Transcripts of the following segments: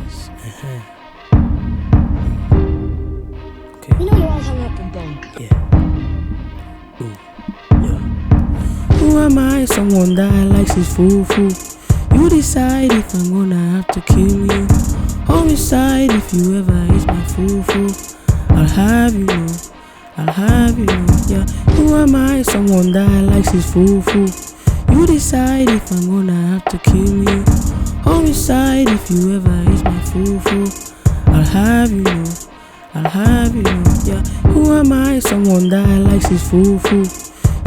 Yes. Okay. You know you all hung up and bone. Yeah. Ooh. Yeah. Who am I? Someone that likes his foo-foo. You decide if I'm gonna have to kill you. Homicide if you ever hit my foo-foo. I'll have you know. I'll have you know. Yeah. Who am I? Someone that likes his foo-foo. You decide if I'm gonna have to kill you. Homicide if you ever hit my foo-foo. I'll have you know. I'll have you know, yeah. Who am I? Someone that likes his foo-foo.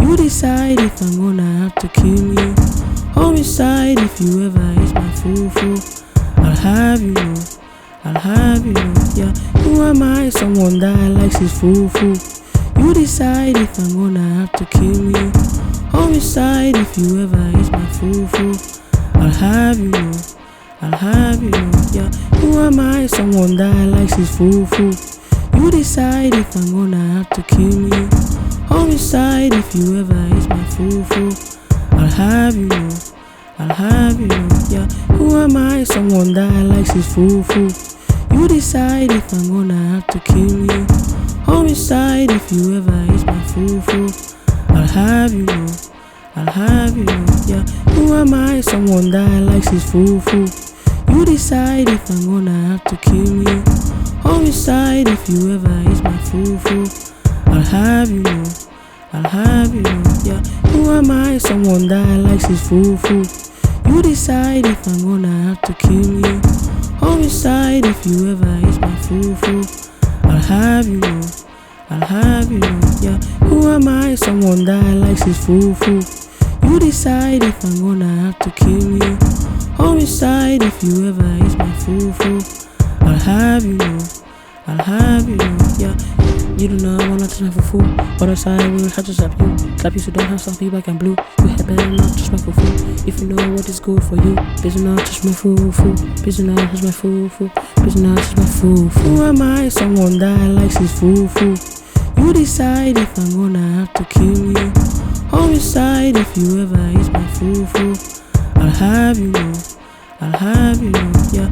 You decide if I'm gonna have to kill you. Homicide if you ever hit my foo-foo. I'll have you know. I'll have you know, yeah. Who am I? Someone that likes his foo-foo. You decide if I'm gonna have to kill you. Homicide if you ever hit my foo-foo. I'll have you know. I'll have you know, yeah. Who am I? Someone that likes his foo-foo. You decide if I'm gonna have to kill you. Homicide if you ever hit my foo-foo. I'll have you know. I'll have you know, yeah. Who am I? Someone that likes his foo-foo. You decide if I'm gonna have to kill you. Homicide if you ever hit my foo-foo. I'll have you know. I'll have you know, yeah. Who am I? Someone that likes his foo-foo. You decide if I'm gonna have to kill you. Homicide if you ever hit my foo-foo. I'll have you know. I'll have you know, yeah. Who am I? Someone that likes his foo-foo. You decide if I'm gonna have to kill you. Homicide if you ever hit my foo-foo. I'll have you know. I'll have you know, yeah. Who am I? Someone that likes his foo-foo. You decide if I'm gonna have to kill you. Homicide if you ever hit my foo-foo. I'll have you know. I'll have you know, yeah. You do not wanna touch my foo-foo. But I say I will have to slap you. Slap you so don't have slap you back and blue. You had better not touch my foo-foo. If you know what is good for you. Please do not touch my foo-foo. Please do not touch my foo-foo. Please do not touch my foo-foo. Who am I? Someone that likes his foo-foo. You decide if I'm gonna have to kill you. Homicide if you ever hit my foo-foo. I'll have you know. I'll have you know, yeah.